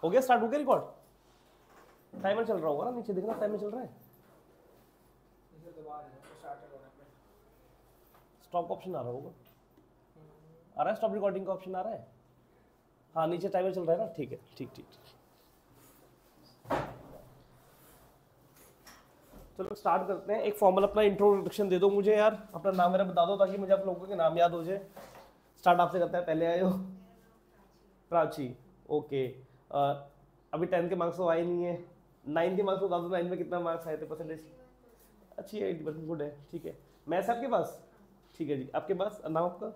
हो गया स्टार्ट, हो गया रिकॉर्ड? टाइमर चल रहा होगा ना नीचे, देखना टाइमर चल रहा है। स्टॉप ऑप्शन आ रहा होगा, आ रहा है स्टॉप रिकॉर्डिंग का ऑप्शन आ रहा है। हाँ नीचे टाइमर चल रहा है ना, ठीक है, ठीक ठीक ठीक। चलो स्टार्ट करते हैं। एक फॉर्मल अपना इंट्रोडक्शन दे दो मुझे यार, अपना नाम मेरा बता दो ताकि मुझे आप लोगों के नाम याद हो जाए। स्टार्ट आपसे करते हैं, पहले आए हो। प्राची, ओके। अभी 10 के मार्क्स तो आए नहीं है, 9 के मार्क्स बता दो, 9 में कितना मार्क्स आए थे परसेंटेज? अच्छी है, 80% गुड है, ठीक है। मैथ्स आपके पास, ठीक है जी। आपके पास नाम आपका?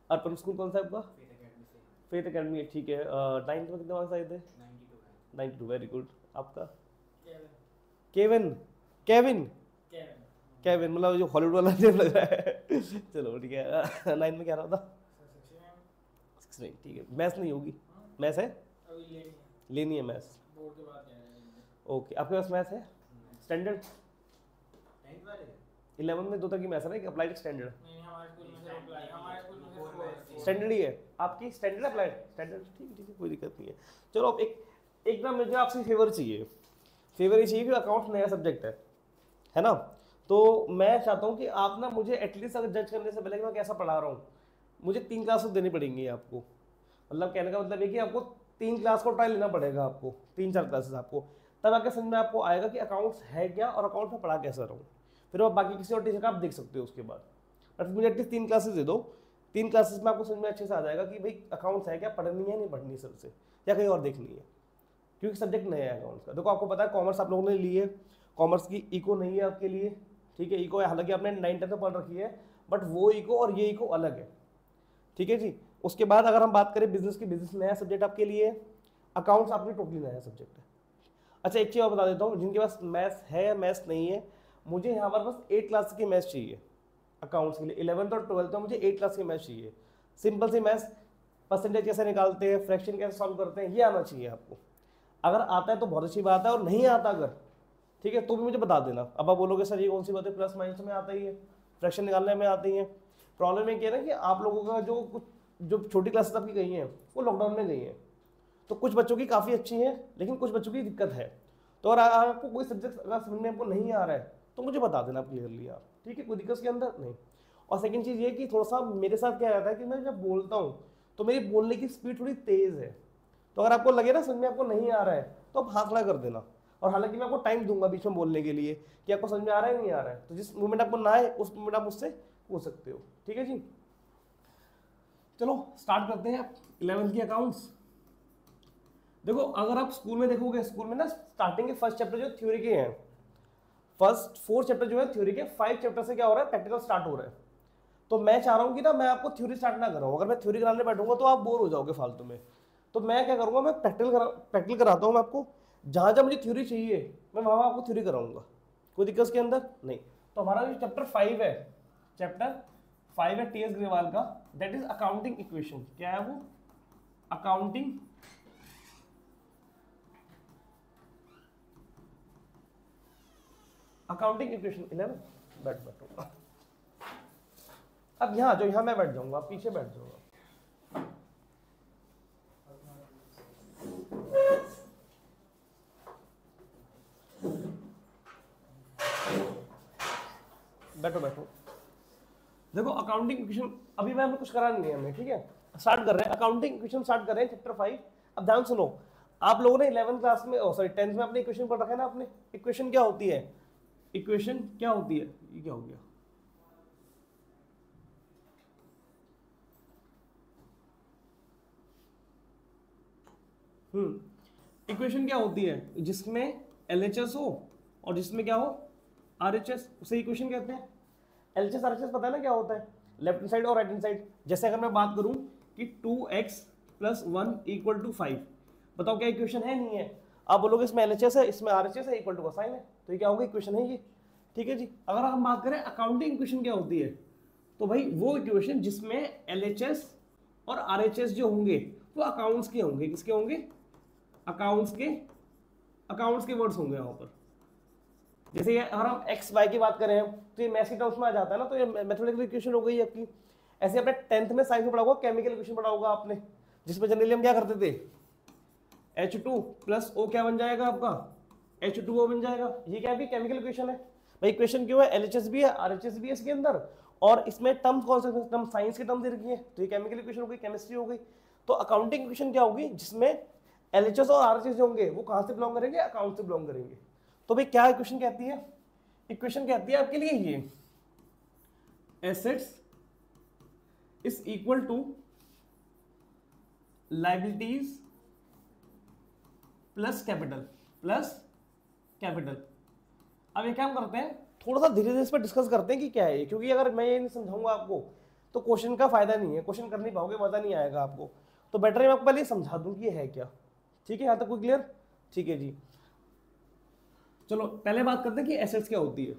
अर्पण। स्कूल कौन सा है आपका? फेथ एकेडमी, ठीक है। 9th में कितने मार्क्स आए थे? 92, वेरी गुड। आपका? केविन, केविन केविन मतलब जो हॉलीवुड वाला नेम लग रहा है। चलो ठीक है। 9 में क्या रहा था? 69, ठीक है। मैथ्स नहीं होगी? मैथ्स है? लेनी है मैथ्स, ओके। आपके पास मैथ्स है स्टैंडर्ड? 11 में 2 तक की मैथ्स है ना, अप्लाइड स्टैंडर्ड? स्टैंडर्ड ही है आपकी, स्टैंडर्ड अप्लाइड स्टैंडर्ड, ठीक है ठीक है, कोई दिक्कत नहीं है। चलो अब एक ना मुझे आपसे फेवर चाहिए, फेवर ये चाहिए कि अकाउंट नया सब्जेक्ट है ना, तो मैं चाहता हूँ कि आप ना मुझे एटलीस्ट अगर जज करने से पहले कि मैं कैसा पढ़ा रहा हूँ, मुझे 3 क्लासेस देनी पड़ेंगी आपको। मतलब कहने का मतलब है कि आपको 3 क्लास को ट्रायल लेना पड़ेगा, आपको 3-4 क्लासेस आपको, तब आके समझ में आपको आएगा कि अकाउंट्स है क्या और अकाउंट में पढ़ा कैसा रहा हूँ। फिर आप बाकी किसी और टीचर का आप देख सकते हो उसके बाद, बट मुझे एटलीस्ट 3 क्लासेस दे दो। 3 क्लासेस में आपको समझ में अच्छे से आ जाएगा कि भाई अकाउंट्स है क्या, पढ़नी है नहीं पढ़नी सर से, या कहीं और देखनी है, क्योंकि सब्जेक्ट नया है अकाउंट्स का। देखो आपको पता है कॉमर्स आप लोगों ने ली है, कॉमर्स की इको नहीं है आपके लिए, ठीक है। इको हालांकि आपने 9th में पढ़ रखी है, बट वो इको और ये इको अलग है, ठीक है जी। उसके बाद अगर हम बात करें बिजनेस की, बिजनेस नया सब्जेक्ट आपके लिए, अकाउंट्स आपके टोटली नया सब्जेक्ट है। अच्छा एक चीज़ और बता देता हूँ, जिनके पास मैथ्स है या मैथ्स नहीं है, मुझे यहाँ पर बस 8 क्लास की मैथ्स चाहिए अकाउंट्स के लिए। 11th और 12th में मुझे 8 क्लास की मैथ्स चाहिए, सिंपल सी मैथ्स, परसेंटेज कैसे निकालते हैं, फ्रैक्शन कैसे सॉल्व करते हैं, ये आना चाहिए आपको। अगर आता है तो बहुत अच्छी बात है, और नहीं आता अगर, ठीक है, तो भी मुझे बता देना। अब आप बोलोगे सर ये कौन सी बात है, प्लस माइनस में आता ही है, फ्रैक्शन निकालने में आती है। प्रॉब्लम ये क्या है ना कि आप लोगों का जो छोटी क्लासेस आपकी गई हैं वो लॉकडाउन में गई हैं, तो कुछ बच्चों की काफ़ी अच्छी हैं लेकिन कुछ बच्चों की दिक्कत है। तो अगर आपको कोई सब्जेक्ट अगर समझ में आपको नहीं आ रहा है तो मुझे बता देना क्लियरली आप, ठीक है, कोई दिक्कत के अंदर नहीं। और सेकंड चीज़ ये कि थोड़ा सा मेरे साथ क्या रहता है कि मैं जब बोलता हूँ तो मेरी बोलने की स्पीड थोड़ी तेज़ है, तो अगर आपको लगे ना समझ में आपको नहीं आ रहा है तो आप हाथ खड़ा कर देना। और हालांकि मैं आपको टाइम दूंगा बीच में बोलने के लिए कि आपको समझ में आ रहा है नहीं आ रहा है, तो जिस मोमेंट आपको ना आए उस मोमेंट आप मुझसे पूछ सकते हो, ठीक है जी। चलो स्टार्ट करते हैं 11th की अकाउंट्स। देखो अगर आप स्कूल में देखोगे, स्कूल में ना स्टार्टिंग के फर्स्ट चैप्टर जो थ्योरी के हैं, फर्स्ट 4 चैप्टर जो है थ्योरी के, 5 चैप्टर से क्या हो रहा है, प्रैक्टिकल स्टार्ट हो रहा है। तो मैं चाह रहा हूँ कि ना मैं आपको थ्योरी स्टार्ट ना कराऊँ, अगर मैं थ्योरी कराने बैठूंगा तो आप बोर हो जाओगे फालतू में। तो मैं क्या करूँगा, मैं प्रैक्टिकल कराता हूँ मैं आपको, जहाँ जहाँ मुझे थ्योरी चाहिए मैं वहाँ आपको थ्योरी कराऊंगा, कोई दिक्कत इसके अंदर नहीं। तो हमारा जो चैप्टर 5 है, चैप्टर 5 है टी एस ग्रेवाल का, दैट इज अकाउंटिंग इक्वेशन। क्या है वो? Accounting equation 11। बैठो अब यहाँ जो यहाँ मैं बैठ जाऊंगा, आप पीछे बैठ जाऊंगा। बैठो बैठो। देखो अकाउंटिंग इक्वेशन अभी मैं कुछ करा नहीं है हमें, ठीक है, स्टार्ट कर रहे हैं अकाउंटिंग इक्वेशन, स्टार्ट कर रहे हैं चैप्टर 5। अब ध्यान सुनो, आप लोगों ने 11th क्लास में, सॉरी 10th में अपने इक्वेशन पढ़ रखा है ना आपने। इक्वेशन क्या होती है, इक्वेशन क्या होती है, ये क्या हो गया, इक्वेशन क्या होती है, जिसमें एलएचएस हो और जिसमें क्या हो, आरएचएस, उसे इक्वेशन कहते हैं। एलएचएस आरएचएस पता है ना क्या होता है, लेफ्ट हैंड साइड और राइट हैंड साइड। जैसे अगर मैं बात करूं कि 2x + 1 = 5, बताओ क्या इक्वेशन है, नहीं है? आप बोलोगे इसमें एलएचएस है, इसमें आरएचएस है, इक्वल टू का साइन है, तो ये क्या होगा, इक्वेशन है ये, ठीक है जी। अगर हम बात करें अकाउंटिंग इक्वेशन क्या होती है, तो भाई वो इक्वेशन जिसमें एलएचएस और आरएचएस जो होंगे वो अकाउंट्स के होंगे, किसके होंगे, अकाउंट्स के वर्ड्स होंगे यहाँ पर। जैसे अगर हम एक्स वाई की बात करें तो ये मैथ्स के टर्म्स में आ जाता है ना, तो ये मैथमेटिकल इक्वेशन हो गई आपकी। ऐसे आपने 10th में साइंस में पढ़ा होगा, केमिकल इक्वेशन पढ़ा होगा आपने, जिसमें जनरली हम क्या करते थे, H2 प्लस O क्या बन जाएगा आपका, H2O बन जाएगा। ये क्या है, केमिकल इक्वेशन है भाई। इक्वेशन क्यों है, LHS भी है, RHS भी है इसके अंदर, और इसमें टर्म कौन से टर्म, साइंस के टर्म दे रखी है, तो ये केमिकल इक्वेशन हो गई, केमिस्ट्री हो गई। तो अकाउंटिंग इक्वेशन क्या होगी, जिसमें LHS और RHS होंगे, वो कहां से बिलोंग करेंगे, अकाउंट से बिलोंग करेंगे। तो भाई क्या इक्वेशन कहती है, इक्वेशन कहती है आपके लिए ये, assets is equal to liabilities plus capital, plus capital. अब एक काम करते हैं, थोड़ा सा धीरे धीरे इस पर डिस्कस करते हैं कि क्या है ये, क्योंकि अगर मैं ये नहीं समझाऊंगा आपको तो क्वेश्चन का फायदा नहीं है, क्वेश्चन कर नहीं पाओगे, मजा नहीं आएगा आपको। तो बेटर है मैं आपको पहले समझा दूं कि ये है क्या। ठीक है, यहाँ तक कोई क्लियर? ठीक है जी, चलो पहले बात करते हैं कि एसेट्स क्या होती है।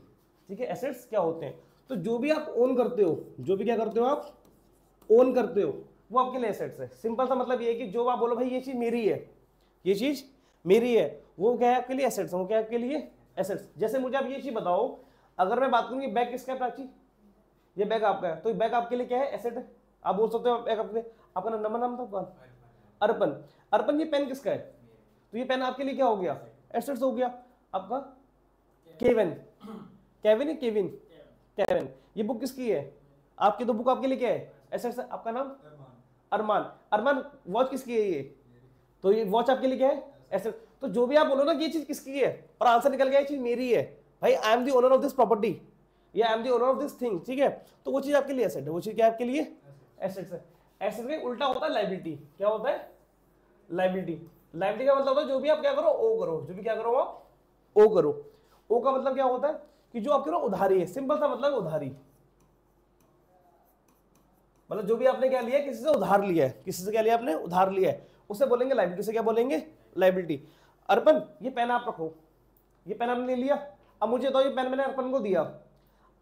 ठीक है, एसेट्स क्या होते हैं, तो जो भी आप ओन करते हो, जो भी क्या करते हो आप ओन करते हो, वो आपके लिए एसेट्स है। सिंपल सा मतलब ये है कि जो आप बोलो भाई ये चीज मेरी है, ये चीज मेरी है, वो क्या है आपके लिए एसेट्स, वो क्या है आपके लिए एसेट्स। जैसे मुझे आप ये चीज बताओ, अगर मैं बात करूँ कि बैग किसका है प्राची, ये बैग आपका है, तो बैग आपके लिए क्या है, एसेट है। आप बोल सकते हो बैग अपने, आपका नाम था अर्पण, अर्पण ये पेन किसका है, तो ये पेन आपके लिए क्या हो गया, एसेट्स हो गया आपका। केविन, केविन है, केविन, केविन, ये बुक किसकी है आपकी, तो बुक आपके लिए क्या है, एसेट्स है। आपका नाम अरमान, अरमान वॉच किसकी है ये, तो ये वॉच आपके लिए क्या है, एसेट। तो जो भी आप बोलो ना कि ये चीज किसकी है और आंसर निकल गया ये चीज मेरी है, भाई I am the owner of this property या I am the owner of this thing, ठीक है, तो वो चीज आपके लिए एसेट है, वो चीज क्या आपके लिए एसेट्स है। एसेट का उल्टा होता है लायबिलिटी, क्या होता है लायबिलिटी। लायबिलिटी का मतलब होता है जो भी आप क्या करो ओ करो, जो भी क्या करो आप ओ करो। ओ का मतलब क्या होता है कि जो आप करो उधारी है, सिंपल सा मतलब उधारी, मतलब जो भी आपने क्या लिया, किसी से उधार लिया है, किसी से क्या लिया आपने, उधार लिया है, उसे बोलेंगे लायबिलिटी, से क्या बोलेंगे लायबिलिटी। अर्पण ये पेन आप रखो, ये पेन आपने ले लिया, अब मुझे बताओ ये पेन मैंने अर्पण को दिया,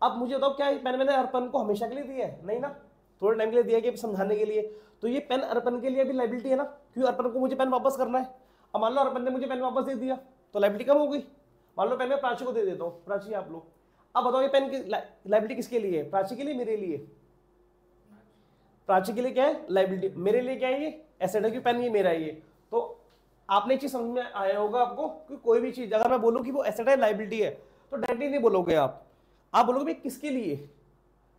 अब मुझे बताओ क्या ये पेन मैंने अर्पण को हमेशा के लिए दिया है, नहीं ना, थोड़े टाइम के लिए दिया कि समझाने के लिए। तो ये पेन अर्पण के लिए भी लायबिलिटी है ना, क्योंकि अर्पण को मुझे पेन वापस करना है। अब मान लो अर्पण ने मुझे पेन वापस दे दिया तो लायबिलिटी कम हो गई। मान लो पेन मैं प्राची को दे देता हूँ, प्राची आप लो, अब बताओ ये पेन की लायबिलिटी किसके लिए है, प्राची के लिए, मेरे लिए। प्राची के लिए क्या है लायबिलिटी, मेरे लिए क्या है ये एसेट है, क्योंकि पेन ये मेरा है ये। तो आपने चीज समझ में आया होगा आपको कि कोई भी चीज अगर मैं बोलूं कि वो एसेट है लायबिलिटी है तो डायरेक्टली नहीं बोलोगे आप बोलोगे भाई किसके लिए,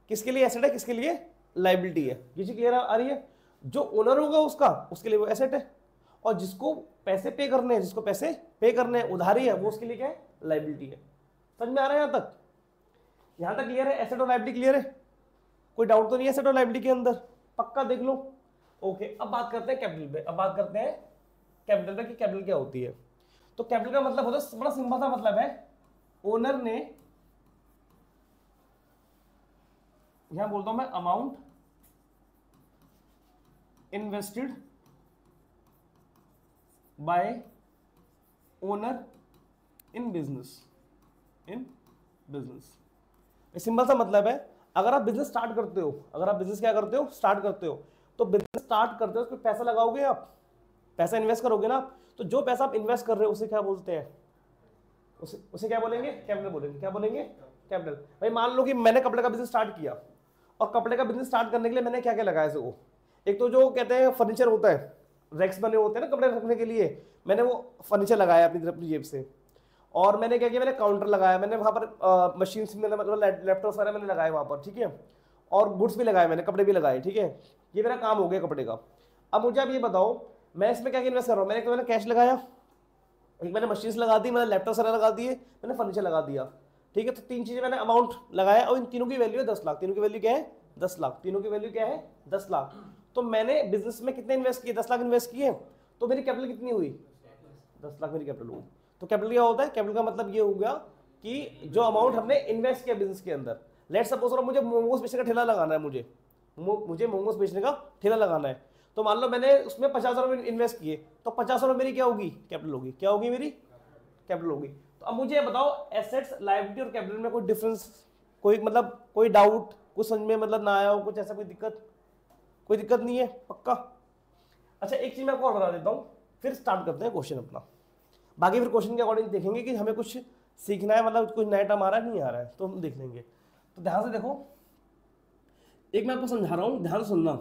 किसके लिए एसेट है, किसके लिए लायबिलिटी है। ये चीज क्लियर आ रही है, जो ओनर होगा उसका, उसके लिए वो एसेट है, और जिसको पैसे पे करने हैं, जिसको पैसे पे करने हैं, उधारी है, वो उसके लिए क्या है लायबिलिटी है। समझ में आ रहा है यहां तक, यहां तक क्लियर है, एसेट और लायबिलिटी क्लियर है, कोई डाउट तो नहीं है एसेट और लायबिलिटी के अंदर, पक्का देख लो। ओके, अब बात करते हैं कैपिटल पे, अब बात करते हैं कैपिटल पे कि कैपिटल क्या होती है। तो कैपिटल का मतलब होता है, बड़ा सिंपल सा मतलब है, ओनर ने, यहां बोलता हूं मैं, amount invested bye owner in business, in business. Simple सा मतलब है, अगर आप बिजनेस स्टार्ट करते हो, अगर आप बिजनेस क्या करते हो, स्टार्ट करते हो, तो बिजनेस स्टार्ट करते हो उसमें पैसा लगाओगे आप, पैसा इन्वेस्ट करोगे ना, तो जो पैसा आप इन्वेस्ट कर रहे हो उसे क्या बोलते हैं, उसे क्या बोलेंगे, कैपिटल बोलेंगे। क्या बोलेंगे, कैपिटल। भाई मान लो कि मैंने कपड़े का बिजनेस स्टार्ट किया, और कपड़े का बिजनेस स्टार्ट करने के लिए मैंने क्या क्या लगाया इसको, एक तो जो कहते हैं फर्नीचर होता है, रैक्स बने होते हैं ना कपड़े रखने के लिए, मैंने वो फर्नीचर लगाया अपनी जेब से। और मैंने क्या किया, मैंने काउंटर लगाया, मैंने वहाँ पर मशीन मतलब लैपटॉप वगैरह मैंने लगाए वहाँ पर, ठीक है, और गुड्स भी लगाए मैंने, कपड़े भी लगाए, ठीक है, ये मेरा काम हो गया कपड़े का। अब मुझे आप ये बताओ मैं इसमें क्या इन्वेस्ट कर रहा हूँ, मैंने कैश लगाया, एक मैंने मशीन्स लगा दी, मैंने लैपटॉप वगैरह लगा दिए, मैंने फर्नीचर लगा दिया, ठीक है, तो तीन चीजें मैंने अमाउंट लगाया, और इन तीनों की वैल्यू है 10 लाख, तीनों की वैल्यू क्या है 10 लाख, तीनों की वैल्यू क्या है 10 लाख। तो मैंने बिजनेस में कितने इन्वेस्ट किए, 10 लाख इन्वेस्ट किए, तो मेरी कैपिटल कितनी हुई 10 लाख मेरी कैपिटल हुई। तो कैपिटल क्या होता है, कैपिटल का मतलब ये हो गया कि जो अमाउंट हमने इन्वेस्ट किया बिजनेस के अंदर। लेट सपोज मुझे मोमोज बेचने का ठेला लगाना है, मुझे मोमोज बेचने का ठेला लगाना है, तो मान लो मैंने उसमें 50,000 रुपये इन्वेस्ट किए, तो 50,000 रुपये मेरी क्या होगी, कैपिटल होगी, क्या होगी मेरी कैपिटल होगी। तो अब मुझे बताओ एसेट्स, लायबिलिटी और कैपिटल में कोई डिफरेंस, कोई मतलब कोई डाउट, कुछ समझ में मतलब ना आया हो, कुछ ऐसा कोई दिक्कत नहीं है, पक्का। अच्छा एक चीज मैं आपको और बता देता हूँ, फिर स्टार्ट करते हैं क्वेश्चन अपना, बाकी फिर क्वेश्चन के अकॉर्डिंग देखेंगे कि हमें कुछ सीखना है, मतलब कुछ नया टर्म आ रहा है नहीं आ रहा है, तो हम देख लेंगे। तो ध्यान से देखो, एक मैं आपको समझा रहा हूं, ध्यान से सुनना।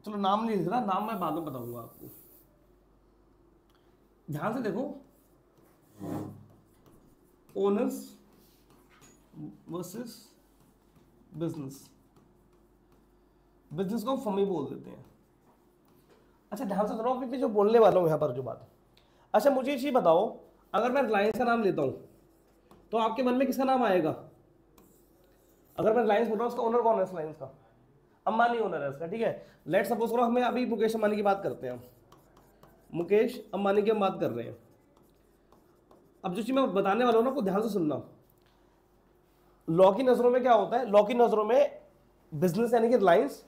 चलो नाम नहीं लिख रहा, नाम मैं बाद में बताऊंगा आपको। ध्यान से देखो, ओनर्स वर्सेस बिजनेस, बिजनेस को फर्म ही बोल देते हैं। अच्छा ध्यान से सुनो, क्योंकि जो बोलने वाला हूं यहां पर जो बात। अच्छा मुझे ये चीज बताओ, अगर मैं रिलायंस का नाम लेता हूं तो आपके मन में किसका नाम आएगा? अगर मैं रिलायंस बोल रहा हूं, उसका ओनर कौन है रिलायंस का? अंबानी ओनर है इसका, ठीक है। लेट सपोज करो हमें अभी मुकेश अंबानी की बात करते हैं, मुकेश अंबानी की हम बात कर रहे हैं। अब जो चीज मैं बताने वाला हूं ना, को ध्यान से सुनना। लॉ की नजरों में क्या होता है? लॉ की नजरों में बिजनेस यानी कि रिलायंस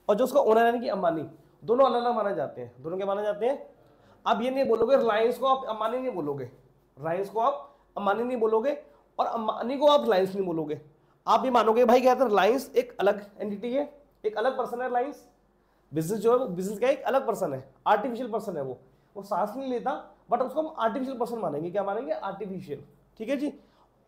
और जो उसका ओनर यानी कि अंबानी, दोनों अलग अलग माने जाते हैं। दोनों क्या माने जाते हैं? आप ये नहीं बोलोगे रिलायंस को आप अंबानी नहीं बोलोगे, रिलायंस को आप अंबानी नहीं बोलोगे और अंबानी को आप रिलायंस नहीं बोलोगे। आप ये मानोगे भाई क्या है, रिलायंस एक अलग एंटिटी है, एक अलग पर्सन है रिलायंस। बिजनेस जो है, बिजनेस का एक अलग पर्सन है, आर्टिफिशियल पर्सन है, वो सांस नहीं लेता, बट उसको हम आर्टिफिशियल पर्सन मानेंगे। क्या मानेंगे? आर्टिफिशियल, ठीक है जी।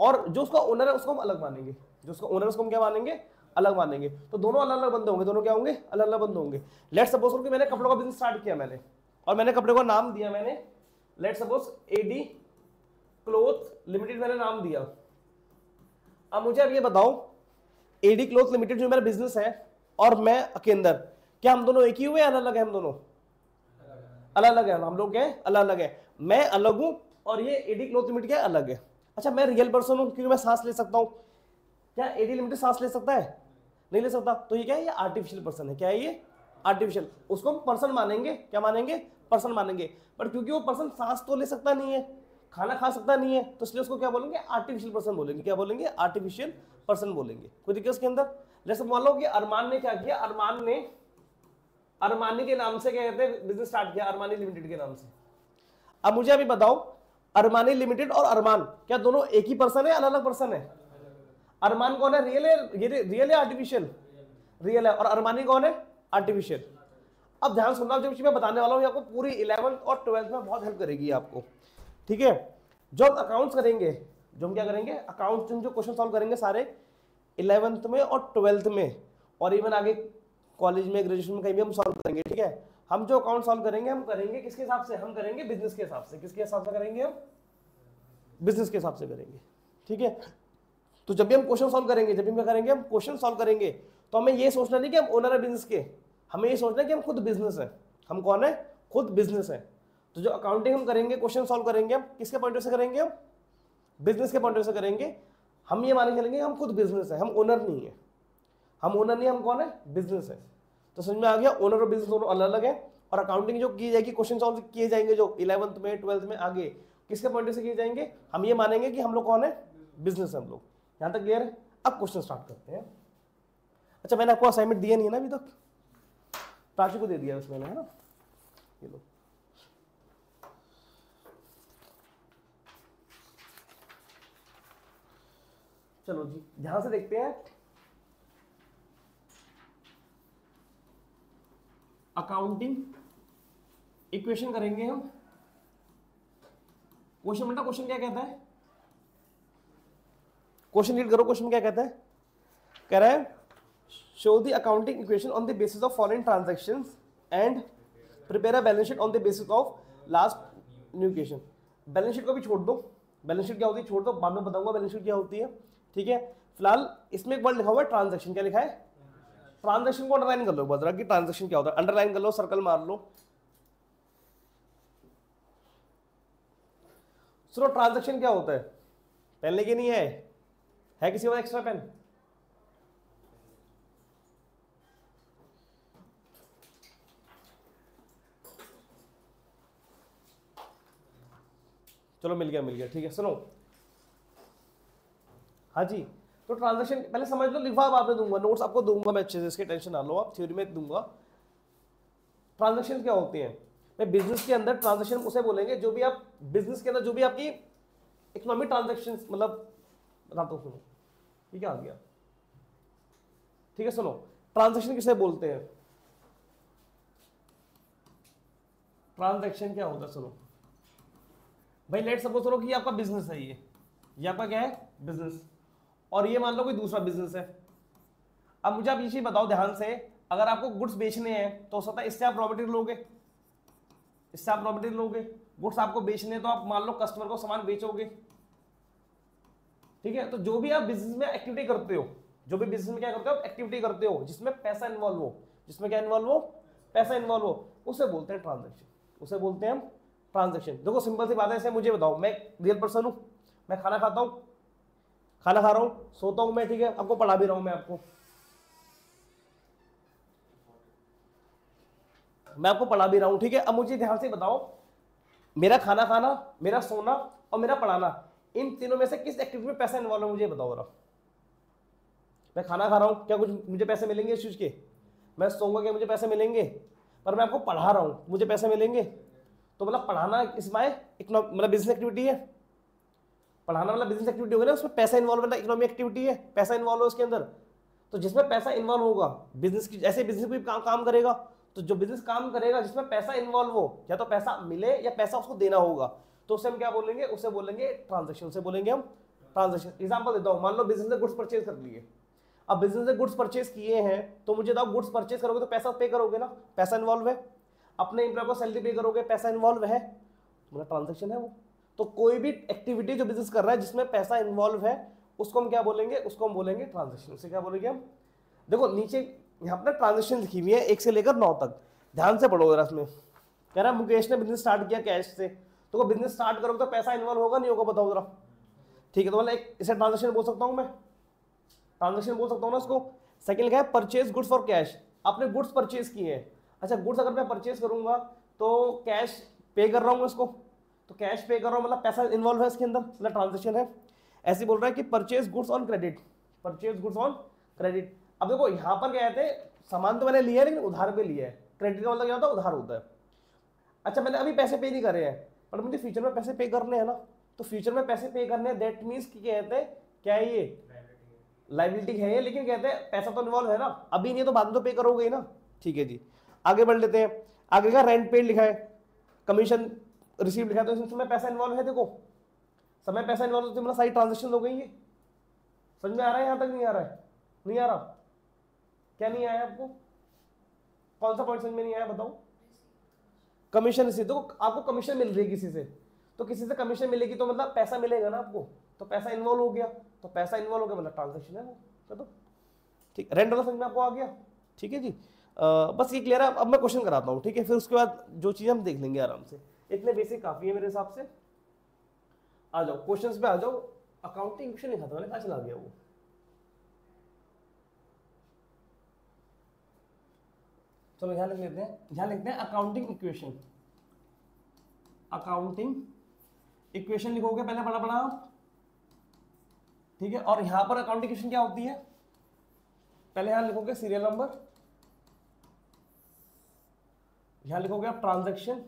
और जो उसका ओनर है उसको हम अलग मानेंगे, जो उसका ओनर है उसको हम क्या मानेंगे? अलग मानेंगे। तो दोनों अलग अलग बंदे होंगे, दोनों क्या होंगे? अलग अलग बंदे होंगे। लेट सपोज करो कि मैंने कपड़ों का बिजनेस स्टार्ट किया मैंने, और मैंने कपड़े का नाम दिया मैंने let suppose AD cloth limited मैंने नाम दिया। अब मुझे अब ये बताओ, एडी क्लॉथ लिमिटेड जो मेरा बिजनेस है और मैं के अंदर, क्या हम दोनों एक ही हुए? अलग अलग है हम दोनों? अलग अलग है हम लोग, क्या है? अलग अलग है। मैं अलग हूं और ये एडी क्लॉथ लिमिटेड क्या अलग है। अच्छा मैं रियल पर्सन हूं क्योंकि मैं सांस ले सकता हूं। क्या एडी लिमिटेड सांस ले सकता है? नहीं ले सकता। तो ये क्या है? ये आर्टिफिशियल पर्सन है। क्या है ये? आर्टिफिशियल। उसको हम पर्सन मानेंगे। क्या मानेंगे? पर्सन मानेंगे। पर क्योंकि वो पर्सन सांस तो ले सकता नहीं है, खाना खा सकता नहीं है, तो इसलिए उसको क्या बोलेंगे? आर्टिफिशियल पर्सन बोलेंगे। क्या बोलेंगे? आर्टिफिशियल पर्सन बोलेंगे। कोई दिक्कत उसके अंदर? जैसे मान लो कि अरमान ने क्या किया, अरमान ने अरमानी के नाम से क्या कहते हैं बिजनेस स्टार्ट किया, अरमानी लिमिटेड के नाम से। अब मुझे अभी बताओ, अरमानी लिमिटेड और अरमान क्या दोनों एक ही पर्सन है, अलग अलग पर्सन है? अरमान कौन है? रियल है, रियल है आर्टिफिशियल? रियल है। और अरमानी कौन है? आर्टिफिशियल। अब ध्यान सुनना, जो चीज मैं बताने वाला हूं आपको पूरी 11th और 12th में बहुत हेल्प करेगी आपको, ठीक है। जो हम अकाउंट्स करेंगे, जो हम क्या करेंगे अकाउंट्स, जो क्वेश्चन सॉल्व करेंगे सारे 11th में और 12th में, और इवन आगे कॉलेज में ग्रेजुएशन में कहीं भी हम सॉल्व करेंगे, ठीक है। हम जो अकाउंट सॉल्व करेंगे, हम करेंगे किसके हिसाब से? हम करेंगे बिजनेस के हिसाब से। किसके हिसाब से करेंगे? हम बिजनेस के हिसाब से करेंगे, ठीक है। तो जब भी हम क्वेश्चन सॉल्व करेंगे, जब भी हम करेंगे हम क्वेश्चन सॉल्व करेंगे, तो हमें ये सोचना नहीं कि हम ओनर है बिजनेस के, हमें ये सोचना है कि हम खुद बिजनेस है। हम कौन है? खुद बिजनेस है। तो जो अकाउंटिंग हम करेंगे, क्वेश्चन सॉल्व करेंगे, हम किसके पॉइंट से करेंगे? हम बिजनेस के पॉइंट से करेंगे। हम ये माने चलेंगे हम खुद बिजनेस है, हम ओनर नहीं है। हम ओनर नहीं, हम कौन है? बिजनेस है। तो समझ में आ गया? ओनर और बिजनेस दोनों अलग अलग है। और अकाउंटिंग जो की जाएगी, क्वेश्चन सॉल्व किए जाएंगे जो 11th में 12th में आगे, किसके पॉइंट से किए जाएंगे? हम ये मानेंगे कि हम लोग कौन है? बिजनेस है हम लोग। यहां तक क्लियर है? अब क्वेश्चन स्टार्ट करते हैं। अच्छा मैंने आपको असाइनमेंट दिया नहीं है ना अभी तक? प्राची को दे दिया उसमें, है ना? ये लो। चलो जी ध्यान से देखते हैं। अकाउंटिंग इक्वेशन करेंगे हम। क्वेश्चन बेटा, क्वेश्चन क्या कहता है? क्वेश्चन रीड करो। क्वेश्चन क्या कहता है? कह रहा है show the accounting equation on the basis of following transactions and prepare a balance sheet on the basis of last new equation. Balance sheet को भी छोड़ दो, बैलेंस शीट क्या होती है छोड़ दो, बाद में बताऊंगा बैलेंस शीट क्या होती है, ठीक है। फिलहाल इसमें एक वर्ड लिखा हुआ है ट्रांजैक्शन। क्या लिखा है? ट्रांजैक्शन को अंडरलाइन कर लो बदरा कि ट्रांजैक्शन क्या होता है, अंडरलाइन कर लो, सर्कल मार लो। सुनो ट्रांजैक्शन क्या होता है? पेन लेके नहीं है किसी को एक्स्ट्रा पेन? चलो मिल गया, ठीक है। सुनो, हाँ जी, तो ट्रांजैक्शन पहले समझ लो, लिखा बाद में दूंगा, नोट्स आपको दूंगा मैं अच्छे से, इसकी टेंशन ना लो आप, थ्योरी में दूंगा। ट्रांजैक्शन क्या होते हैं? मैं बिजनेस के अंदर ट्रांजैक्शन उसे बोलेंगे जो भी आप बिजनेस के अंदर जो भी आपकी इकोनॉमिक ट्रांजैक्शन, मतलब बताता हूं, सुनो ये क्या आ गया, ठीक है। सुनो ट्रांजैक्शन किसे बोलते हैं? ट्रांजैक्शन क्या होता है? सुनो भाई, लेट सपोज करो कि ये आपका बिजनेस है, ये आपका क्या है? बिजनेस। और ये मान लो कोई दूसरा बिजनेस है। अब मुझे आप ये चीज बताओ ध्यान से, अगर आपको गुड्स बेचने हैं तो हो सकता है इससे आप रॉ मटेरियल लोगे, इससे आप रॉ मटेरियल लोगे। गुड्स आपको बेचने हैं तो आप मान लो कस्टमर को सामान बेचोगे, ठीक है। तो जो भी आप बिजनेस में एक्टिविटी करते हो, जो भी बिजनेस में क्या करते हो आप एक्टिविटी करते हो जिसमें पैसा इन्वॉल्व हो, जिसमें क्या इन्वॉल्व हो, पैसा इन्वॉल्व हो, उसे बोलते हैं ट्रांजैक्शन, उसे बोलते हैं हम ट्रांजैक्शन। देखो सिंपल सी बात है, ऐसे मुझे बताओ, मैं रियल पर्सन हूं, मैं खाना खाता हूं, खाना खा रहा हूं, सोता हूं मैं, ठीक है, आपको पढ़ा भी रहा हूं मैं आपको पढ़ा भी रहा हूं, ठीक है। अब मुझे ध्यान से बताओ, मेरा खाना खाना, मेरा सोना और मेरा पढ़ाना, इन तीनों में से किस एक्टिविटी में पैसा इन्वॉल्व है मुझे बताओ जरा। मैं खाना खा रहा हूं, क्या कुछ मुझे पैसे मिलेंगे इस चीज के? मैं सोऊंगा, क्या मुझे पैसे मिलेंगे? पर मैं आपको पढ़ा रहा हूं, मुझे पैसे मिलेंगे? तो मतलब पढ़ाना इसमें मतलब बिजनेस एक्टिविटी है, पढ़ाना मतलब बिजनेस एक्टिविटी होगी ना, उसमें पैसा इन्वॉल्व है, इकोनॉमिक एक्टिविटी है, पैसा इन्वॉल्व है उसके अंदर। तो जिसमें पैसा इन्वॉल्व होगा बिजनेस की, ऐसे बिजनेस भी काम करेगा, तो जो बिजनेस काम करेगा जिसमें पैसा इन्वॉल्व हो, या तो पैसा मिले या पैसा उसको देना होगा, तो उसे हम क्या बोलेंगे? उसे बोलेंगे ट्रांजैक्शन, उसे बोलेंगे हम ट्रांजैक्शन। एग्जांपल देता हूं, मान लो बिजनेस ने गुड्स परचेज कर लिए। अब बिजनेस ने गुड्स परचेज किए हैं, तो मुझे बताओ गुड्स परचेज करोगे तो पैसा पे करोगे ना, पैसा इन्वॉल्व है। अपने एम्प्लॉय को सैलरी पे करोगे, पैसा इन्वॉल्व है, मतलब ट्रांजैक्शन है वो। तो कोई भी एक्टिविटी जो बिजनेस कर रहा है जिसमें पैसा इन्वॉल्व है, उसको हम क्या बोलेंगे? उसको हम बोलेंगे ट्रांजैक्शन। उसे क्या बोलेंगे हम? देखो नीचे यहाँ पर ट्रांजैक्शन लिखी हुई है 1 से लेकर 9 तक, ध्यान से पढ़ो जरा। इसमें कह रहा है मुकेश ने बिजनेस स्टार्ट किया कैश से, तो बिजनेस स्टार्ट करोगे तो पैसा इन्वॉल्व होगा नहीं होगा, बताओ जरा। ठीक है, तो मतलब एक इसे ट्रांजैक्शन बोल सकता हूँ मैं, ट्रांजैक्शन बोल सकता हूँ ना इसको। सेकंड क्या है? परचेज गुड्स फॉर कैश, आपने गुड्स परचेज किए हैं। अच्छा, गुड्स अगर मैं परचेज करूंगा तो कैश पे कर रहा हूँ इसको, तो कैश पे कर रहा हूँ मतलब पैसा इन्वॉल्व है इसके अंदर, मतलब ट्रांजैक्शन है। ऐसे बोल रहा है कि purchase goods on credit, purchase goods on credit. अब देखो यहाँ पर क्या कहते हैं, सामान तो मैंने लिया है लेकिन उधार पे लिया है। क्रेडिट का मतलब क्या होता है? उधार होता है। अच्छा, मैंने अभी पैसे पे नहीं करे हैं, पर मुझे फ्यूचर में पैसे पे करने हैं ना, तो फ्यूचर में पैसे पे करने हैं, दैट मीन्स कि कहते हैं क्या है ये? लाइबिलिटी है ये, लेकिन कहते हैं पैसा तो इन्वॉल्व है ना, अभी नहीं तो बाद में तो पे करोगे ही ना। ठीक है जी, आगे बढ़ लेते हैं। आगे का रेंट पेड लिखा है, कमीशन रिसीव लिखा है, तो इसमें पैसा इन्वॉल्व है। देखो समय पैसा इन्वॉल्व होता है, मतलब सारी ट्रांजेक्शन हो गई है। समझ में आ रहा है? यहाँ तक नहीं आ रहा है? नहीं आ रहा? क्या नहीं आया आपको? कौन सा पॉइंट समझ में नहीं आया बताओ? कमीशन रिसीव, तो आपको कमीशन मिल रही है किसी से, तो किसी से कमीशन मिलेगी तो मतलब पैसा मिलेगा ना आपको, तो पैसा इन्वॉल्व हो गया, तो पैसा इन्वॉल्व हो गया मतलब ट्रांजैक्शन है वो। चलो ठीक, रेंट वाला समझ में आपको आ गया? ठीक है जी, बस ये क्लियर है। अब मैं क्वेश्चन कराता हूँ, ठीक है, फिर उसके बाद जो चीज़ हम देख लेंगे आराम से। इतने बेसिक काफ़ी है मेरे हिसाब से। आ जाओ क्वेश्चंस पे आ जाओ। अकाउंटिंग क्वेश्चन लिखा था मैंने, कहाँ चला गया वो? चलो यहाँ लिख लेते हैं, यहाँ लिखते हैं अकाउंटिंग इक्वेशन। अकाउंटिंग इक्वेशन लिखोगे पहले बड़ा बड़ा, ठीक है। और यहां पर अकाउंटिंग इक्वेशन क्या होती है? पहले यहां लिखोगे सीरियल नंबर, यहां लिखोगे आप ट्रांजैक्शन,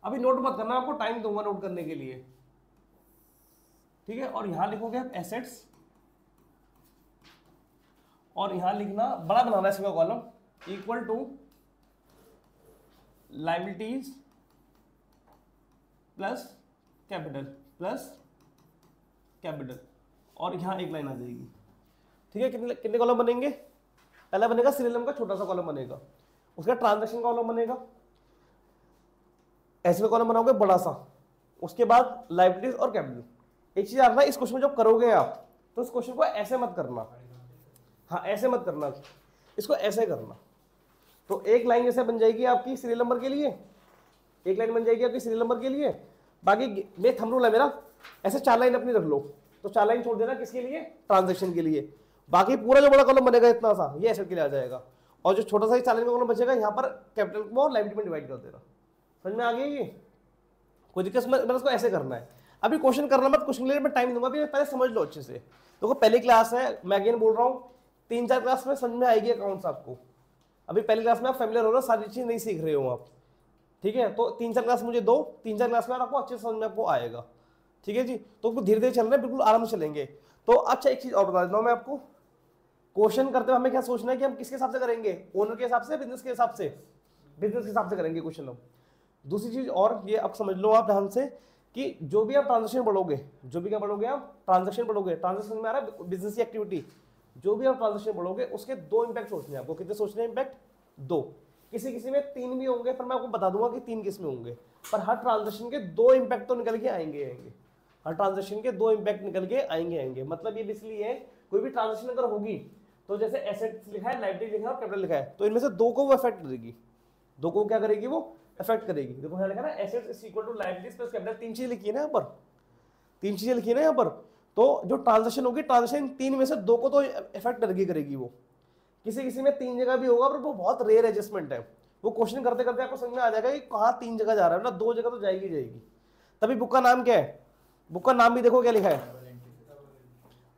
अभी नोट मत करना, आपको टाइम दूंगा नोट करने के लिए, ठीक है। और यहां लिखोगे आप एसेट्स, और यहां लिखना बड़ा बनाना है इसका column, equal to liabilities plus capital, और यहां एक लाइन आ जाएगी, ठीक है। कितने कितने कॉलम बनेंगे? पहला बनेगा सीरियल नंबर का छोटा सा कॉलम बनेगा, उसका ट्रांजैक्शन कॉलम बनेगा, ऐसे में कॉलम बनाओगे बड़ा सा, उसके बाद लायबिलिटीज और कैपिटल। एक चीज आ रहा है, इस क्वेश्चन में जब करोगे आप तो इस क्वेश्चन को ऐसे मत करना, हाँ ऐसे मत करना, इसको ऐसे करना। तो एक लाइन जैसे बन जाएगी आपकी सीरियल नंबर के लिए, एक लाइन बन जाएगी आपकी सीरियल नंबर के लिए। बाकी ये थंब रूल है मेरा, ऐसे 4 लाइन अपनी रख लो, तो 4 लाइन छोड़ देना किसके लिए? ट्रांजैक्शन के लिए। बाकी पूरा जो बड़ा कॉलम बनेगा इतना सा, ये एसेट के लिए आ जाएगा, और जो छोटा सा 4 लाइन का कॉलम बचेगा यहाँ पर कैपिटल को और लायबिलिटी में डिवाइड कर देना। समझ में आ गया ये? कोई दिक्कत? मैंने उसको ऐसे करना है। अभी क्वेश्चन करना मत, क्वेश्चन के लिए मैं टाइम दूंगा, अभी पहले समझ लो अच्छे से। देखो पहली क्लास है, मैं अगेन बोल रहा हूँ, 3-4 क्लास में समझ में आएगी अकाउंट्स आपको। अभी पहली क्लास में आप फैमिलियर हो रहे हो, सारी चीज नहीं सीख रहे हो आप, ठीक है। तो 3-4 क्लास मुझे दो, 3-4 क्लास में आपको अच्छे से समझ में आपको आएगा, ठीक है जी। तो धीरे धीरे चल रहे हैं, बिल्कुल आराम से चलेंगे। तो अच्छा एक चीज और बता देता हूँ मैं आपको, क्वेश्चन करते हुए हमें क्या सोचना है कि हम किसके हिसाब से करेंगे? ओनर के हिसाब से, बिजनेस के हिसाब से? बिजनेस के हिसाब से करेंगे क्वेश्चन हम। दूसरी चीज और ये अब समझ लो आप ध्यान से कि जो भी आप ट्रांजेक्शन बढ़ोगे, जो भी क्या बढ़ोगे आप ट्रांजेक्शन बढ़ोगे, ट्रांजेक्शन में आ रहा है बिजनेस की एक्टिविटी, जो भी आप ट्रांजेक्शन बढ़ोगे उसके दो इंपैक्ट सोचने हैं आपको। कितने सोचने हैं इंपैक्ट? दो। किसी किसी में तीन भी होंगे, पर मैं आपको बता दूंगा कि तीन किस में होंगे, पर हर ट्रांजेक्शन के दो इंपैक्ट तो निकल के आएंगे आएंगे, हर ट्रांजेक्शन के दो इंपैक्ट निकल के आएंगे आएंगे। मतलब ये इसलिए है, कोई भी ट्रांजेक्शन अगर होगी तो जैसे एसेट्स लिखा है, लायबिलिटी लिखा है और कैपिटल लिखा है, तो इनमें से दो को वो अफेक्ट करेगी, दो को क्या करेगी वो अफेक्ट करेगी। देखो यहाँ लिखा है ना assets is equal to liabilities plus capital, तीन चीजें लिखी है ना यहाँ पर, तीन चीजें लिखी है ना यहाँ पर। तो जो ट्रांजेक्शन होगी, ट्रांजेक्शन तीन में से दो को तो इफेक्ट करेगी वो। किसी किसी में तीन जगह भी होगा, पर वो बहुत रेयर एडजस्टमेंट है, वो क्वेश्चन करते करते आपको समझ में आ जाएगा कि कहाँ तीन जगह जा रहा है, ना दो जगह तो जाएगी जाएगी। तभी बुक का नाम क्या है, बुक का नाम भी देखो क्या लिखा है,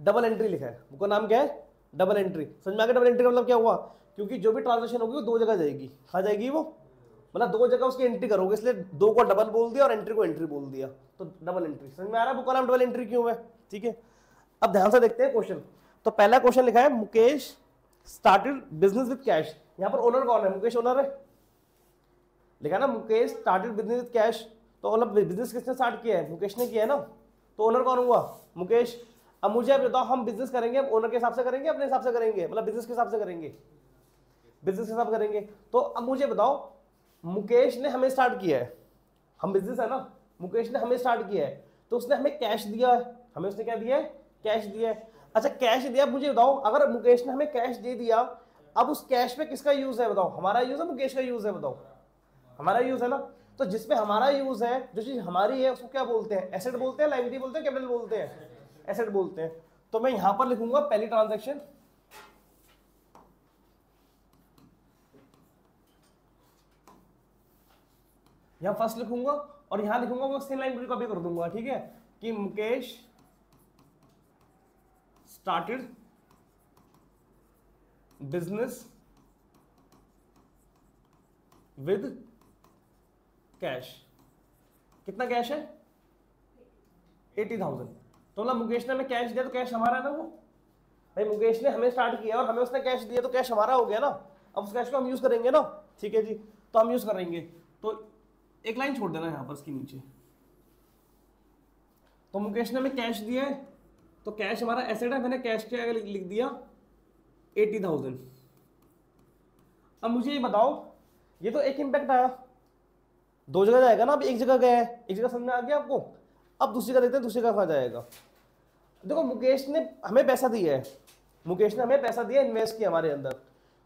डबल एंट्री लिखा है। बुक का नाम क्या है? Double entry. समझ में आ गया डबल एंट्री का मतलब क्या हुआ? क्योंकि जो भी ट्रांजेक्शन होगी वो दो जगह जाएगी। कहाँ जाएगी वो? मतलब दो जगह उसकी एंट्री करोगे, इसलिए दो को डबल बोल दिया और एंट्री को एंट्री बोल दिया, तो डबल एंट्री। समझ में आ रहा है बुक का नाम डबल एंट्री क्यों है? ठीक है, अब ध्यान से देखते हैं क्वेश्चन। तो पहला क्वेश्चन लिखा है Mukesh started business with cash. यहाँ पर ओनर कौन है? मुकेश ओनर है, लिखा ना Mukesh started business with cash, तो मतलब बिजनेस किसने स्टार्ट किया है? मुकेश ने किया है ना, तो ओनर कौन हुआ? मुकेश। अब मुझे आप बताओ, हम बिजनेस करेंगे ओनर के हिसाब से करेंगे, अपने हिसाब से करेंगे? मतलब बिजनेस के हिसाब से करेंगे, बिजनेस के हिसाब से करेंगे। तो अब मुझे बताओ, मुकेश ने हमें स्टार्ट किया है, हम बिजनेस है ना, मुकेश ने हमें स्टार्ट किया है, तो उसने हमें कैश दिया है, हमें उसने क्या दिया है? कैश दिया है। अच्छा कैश दिया, मुझे बताओ अगर मुकेश ने हमें कैश दे दिया, अब उस कैश पे किसका यूज है बताओ? हमारा यूज है, मुकेश का यूज है? बताओ, हमारा यूज है ना। तो जिसमें हमारा यूज है, जो चीज हमारी है, उसको क्या बोलते हैं? एसेट बोलते हैं, लायबिलिटी बोलते हैं, कैपिटल बोलते हैं? एसेट बोलते हैं। तो मैं यहां पर लिखूंगा पहली ट्रांजैक्शन, यहां फर्स्ट लिखूंगा, और यहां लिखूंगा वो सेम लाइन कॉपी कर दूंगा, ठीक है, कि Mukesh started business with cash. कितना कैश है? 80,000। तो मतलब मुकेश ने हमें कैश दिया, तो कैश हमारा है ना वो भाई। मुकेश ने हमें स्टार्ट किया और हमें उसने कैश दिया, तो कैश हमारा हो गया ना। अब उस कैश को हम यूज करेंगे ना, ठीक है जी, तो हम यूज करेंगे। तो एक लाइन छोड़ देना यहां पर इसके नीचे। तो मुकेश ने हमें कैश दिया है, तो कैश हमारा एसेट है, मैंने कैश के आगे लिख दिया 80,000। अब मुझे ये बताओ, ये तो एक इंपैक्ट आया, दो जगह जाएगा ना, अब एक जगह गया है, एक जगह समझ में आ गया आपको। अब दूसरी जगह देखते हैं, दूसरी जगह कहाँ जाएगा। देखो मुकेश ने हमें पैसा दिया है, मुकेश ने हमें पैसा दिया, इन्वेस्ट किया हमारे अंदर।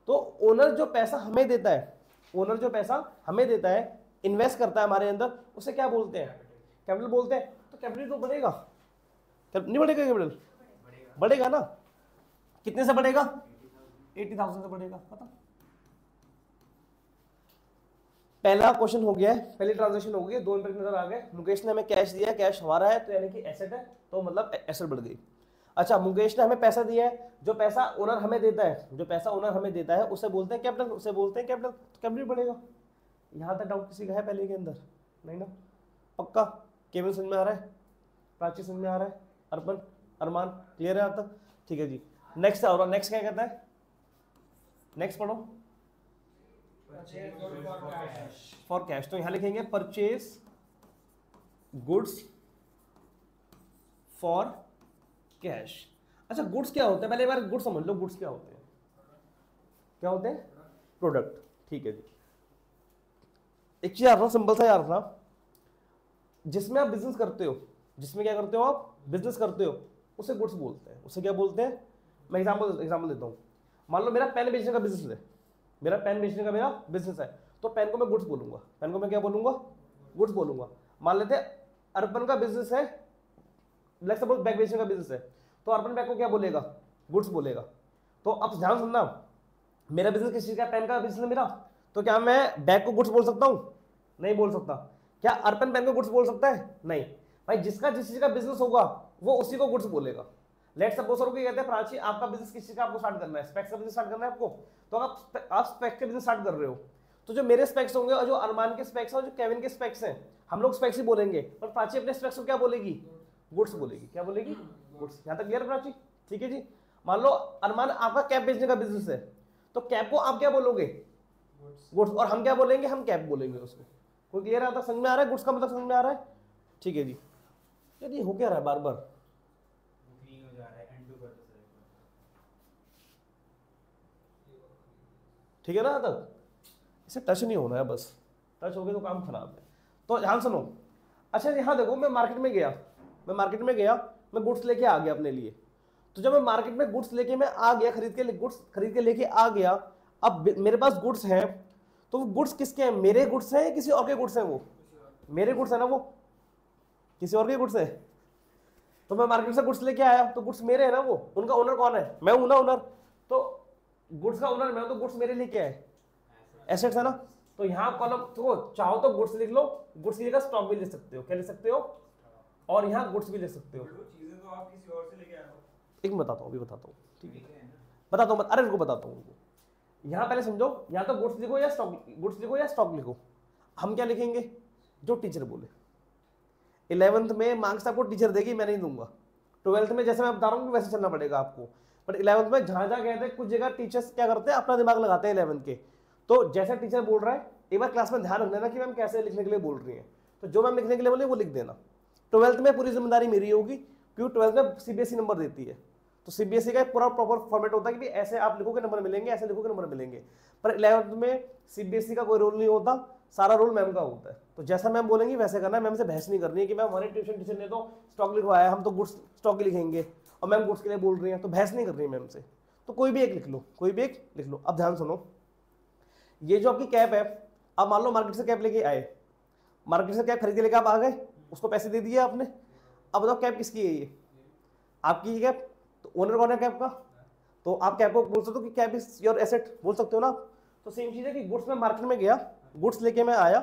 तो ओनर जो पैसा हमें देता है, ओनर जो पैसा हमें देता है, इन्वेस्ट करता है हमारे अंदर, उसे क्या बोलते हैं? कैपिटल बोलते हैं। तो कैपिटल तो बढ़ेगा, नहीं बढ़ेगा? कैपिटल बढ़ेगा ना। कितने से बढ़ेगा? 80,000 से बढ़ेगा। पता, पहला क्वेश्चन हो गया है, पहली ट्रांजैक्शन हो गई, दो इंपैक्ट नजर आ गए। मुकेश ने हमें कैश दिया, कैश हमारा है, तो यानी कि एसेट है, तो मतलब एसेट बढ़ गई। अच्छा मुकेश ने हमें पैसा दिया है, जो पैसा ओनर हमें देता है, जो पैसा ओनर हमें देता है उसे बोलते हैं कैपिटल, उसे बोलते हैं कैपिटल, तो कैपिटल बढ़ेगा। यहाँ तक डाउट किसी का है पहले के अंदर? नहीं ना, पक्का? केवल समझ में आ रहा है? प्राची समझ में आ रहा है? अर्पण, अरमान क्लियर है यहाँ तक? ठीक है जी। नेक्स्ट और नेक्स्ट क्या कहता है? नेक्स्ट पढ़ो। फॉर कैश, तो यहां लिखेंगे परचेज गुड्स फॉर कैश। अच्छा गुड्स क्या होता है, पहले एक बार गुड्स समझ लो, गुड्स क्या होते हैं? क्या होते हैं? प्रोडक्ट। ठीक है जी, एक चीज याद रखना, सिंपल सा याद रखना, जिसमें आप बिजनेस करते हो, जिसमें क्या करते हो आप? बिजनेस करते हो, उसे गुड्स बोलते हैं। उसे क्या बोलते हैं? मैं एग्जांपल देता हूं। मान लो मेरा पेन बेचने का बिजनेस है, मेरा पेन बेचने का मेरा बिजनेस है, तो पेन को मैं गुड्स बोलूंगा, पेन को मैं क्या बोलूंगा? गुड्स बोलूंगा। मान लेते हैं अर्पण का बिजनेस है, लेट्स सपोज बैग बेचने का बिजनेस है, तो अर्पण बैग को क्या बोलेगा? गुड्स बोलेगा। तो अब ध्यान सुनना, मेरा बिजनेस किस चीज का? पेन का बिजनेस है मेरा, तो क्या मैं बैग को गुड्स बोल सकता हूं? नहीं बोल सकता। क्या अर्पण पेन को गुड्स बोल सकता है? नहीं भाई, जिसका जिस चीज का बिजनेस होगा वो उसी को गुड्स बोलेगा। लेट्स सपोज सर कहते हैं प्राची आपका बिजनेस किस चीज का आपको स्टार्ट करना है? स्पेक्स का बिजनेस स्टार्ट करना है आपको, तो आप स्पेक्स का बिजनेस स्टार्ट कर रहे हो, तो जो मेरे स्पेक्स होंगे और जो अरमान के स्पेक्स और जो केविन के स्पेक्स हैं, हम लोग स्पेक्स ही बोलेंगे, पर प्राची अपने स्पेक्स को क्या बोलेगी? गुड्स बोलेगी। क्या बोलेगी? गुड्स। यहां तक क्लियर प्राची? ठीक है जी। मान लो अरमान आपका कैप बेचने का बिजनेस है, तो कैप को आप क्या बोलोगे? गुड्स। और हम क्या बोलेंगे? हम कैप बोलेंगे उसको। कोई क्लियर आता? समझ में आ रहा है? गुड्स का मतलब समझ में आ रहा है? ठीक है जी। यार ये हो क्या रहा है बार बार, नहीं हो जा रहा है, एंड टू कर दो सर। ठीक है ना? यहाँ तक इसे टच नहीं होना है, बस टच हो गया तो काम खराब है। तो ध्यान सुनो। अच्छा यहाँ देखो, मैं मार्केट में गया, मैं गुड्स लेके आ गया अपने लिए। तो जब मैं मार्केट में गुड्स लेके मैं आ गया, गुड्स खरीद के लेके आ गया, अब मेरे पास गुड्स हैं, तो वो गुड्स किसके हैं? मेरे गुड्स हैं या किसी और के गुड्स हैं? वो मेरे गुड्स है ना, वो किसी और के गुड्स है। तो मैं मार्केट से गुड्स लेके आया, तो गुड्स मेरे है ना, वो उनका ओनर कौन है? मैं हूं ना ओनर। तो गुड्स का ओनर मैं हूं, तो गुड्स मेरे लिए क्या है? एसेट्स है ना। तो यहाँ कॉलम तो चाहो तो गुड्स लिख लो, गुड्स की जगह स्टॉक भी लिख सकते हो, क्या लिख सकते हो? और यहाँ गुड्स भी लिख सकते हो। चीजें तो आप किसी और से लेके आए हो। एक मिनट बताता हूँ, अभी बताता हूँ, ठीक है बताता हूँ। अरे रुको बताता हूँ। यहाँ पहले समझो, या तो गुड्स लिखो या स्टॉक लिखो। हम क्या लिखेंगे? जो टीचर बोले। 11th में मार्क्स आपको टीचर देगी, मैं नहीं दूंगा। 12th में जैसे मैं बता रहा हूँ वैसे चलना पड़ेगा आपको। बट 11th में जहाँ जहाँ कहते हैं, कुछ जगह टीचर्स क्या करते हैं, अपना दिमाग लगाते हैं 11th के। तो जैसे टीचर बोल रहा है, एक बार क्लास में ध्यान रख लेना कि मैम कैसे लिखने के लिए बोल रही है। तो जो मैम लिखने के लिए बोले वो लिख देना। 12th में पूरी जिम्मेदारी मेरी होगी, क्योंकि 12th में CBSE नंबर देती है। तो CBSE का पूरा प्रॉपर फॉर्मेट होता है कि ऐसे आप लिखोगे नंबर मिलेंगे, ऐसे लिखोगे नंबर मिलेंगे। पर 11th में CBSE का कोई रोल नहीं होता, सारा रोल मैम का होता है। तो जैसा मैम बोलेंगी वैसे करना है। मैम से बहस नहीं करनी है कि मैम हमारे ट्यूशन टीचर ने तो स्टॉक लिखवाया, हम तो गुड्स स्टॉक लिखेंगे, और मैम गुड्स के लिए बोल रही हैं, तो बहस नहीं करनी है मैम से। तो कोई भी एक लिख लो, कोई भी एक लिख लो। अब ध्यान सुनो, ये जो आपकी कैप है, अब मान लो मार्केट से कैप लेके आए, मार्केट से कैप खरीद के लेके आप आ गए, उसको पैसे दे दिए आपने। अब बताओ कैप किसकी है? ये आपकी कैप। तो ओनर कौन है कैप का? तो आप कैप को बोल सकते हो कि कैप इज योर एसेट, बोल सकते हो ना। तो सेम चीज है कि गुड्स में मार्केट में गया, गुड्स लेके मैं आया,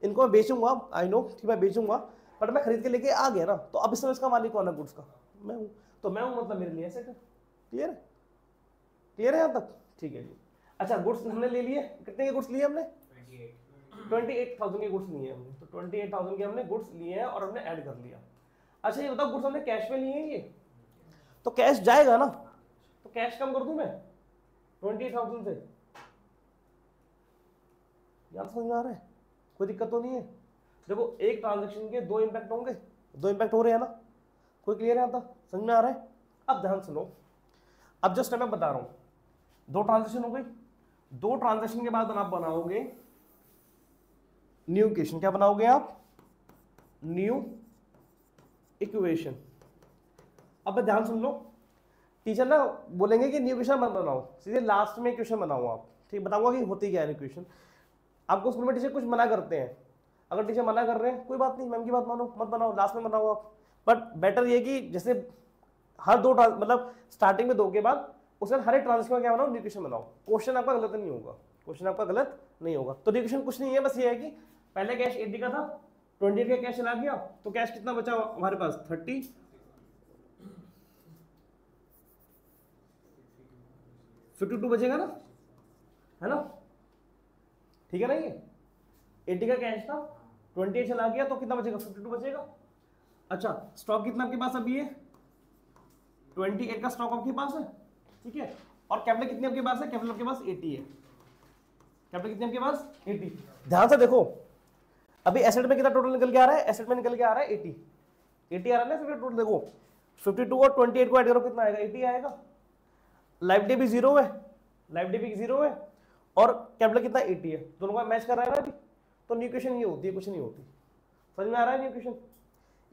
इनको मैं बेचूंगा, आई नो कि मैं बेचूंगा, बट मैं खरीद के लेके आ गया ना। तो अब इस समय इसका मालिक कौन है? गुड्स का मैं हूँ। तो मैं हूँ मतलब मेरे लिए एसेट है। क्लियर है? क्लियर है यहाँ तक? ठीक है जी। अच्छा गुड्स हमने ले लिए, कितने के गुड्स लिए हमने? 28,000 के गुड्स लिए हमने। तो 28,000 के हमने गुड्स लिए हैं और हमने ऐड कर लिया। अच्छा ये बताओ, गुड्स हमने कैश में लिए हैं ये, तो कैश जाएगा ना। तो कैश कम कर दूं मैं 28,000 से? यार समझ में आ रहा है? कोई दिक्कत तो नहीं है? देखो एक ट्रांजेक्शन के दो इंपैक्ट होंगे, दो इंपैक्ट हो रहे हैं ना। कोई क्लियर है? आता समझ में आ रहा है? अब ध्यान सुनो, अब जस्ट मैं बता रहा हूं, दो ट्रांजेक्शन हो गई। दो ट्रांजेक्शन के बाद आप बनाओगे न्यू इक्वेशन। क्या बनाओगे आप? New equation. अब ध्यान सुन लो, टीचर ना बोलेंगे कि न्यू इक्वेशन मत बनाओ, सीधे लास्ट में इक्वेशन बनाओ आप। ठीक, बताऊंगा कि होती क्या है इक्वेशन। आपको स्कूल में टीचर कुछ मना करते हैं, अगर टीचर मना कर रहे हैं कोई बात नहीं, मैम की बात मानो, मत बनाओ, लास्ट में बनाओ आप। बट बेटर ये कि जैसे हर दो मतलब स्टार्टिंग में दो के बाद उसके बाद हर एक ट्रांजेक्शन में क्या बनाओ? न्यू इक्वेशन बनाओ। क्वेश्चन आपका गलत नहीं होगा, क्वेश्चन आपका गलत नहीं होगा। तो न्यू इक्वेशन कुछ नहीं है, बस ये है कि पहले कैश 80 का था, 28 का कैश चला गया, तो कैश कितना बचा हमारे पास? 30। 52 बचेगा ना, है ना? ठीक है ना? ये 80 का कैश था, 28 चला गया, तो कितना बचेगा? 52 बचेगा। अच्छा स्टॉक कितना आपके पास अभी है? 28 का स्टॉक आपके पास है, ठीक है। और कैपिटल कितनी आपके पास है? कैपिटल आपके पास 80 है। कैपिटल कितनी आपके पास? 80। ध्यान से देखो, अभी एसेट में कितना टोटल निकल के आ रहा है? एसेट में निकल के आ रहा है 80 आ रहा है ना। फिर टोटल देखो 52 और 28 को ऐड करो, कितना आएगा? 80 आएगा। लाइफ डे भी 0 है, लाइफ डे भी 0 है, और कैपिटल कितना? 80 है। दोनों का मैच कर रहा है ना अभी। तो न्यू इक्वेशन ये होती है, कुछ नहीं होती। समझ में आ रहा है न्यू इक्वेशन?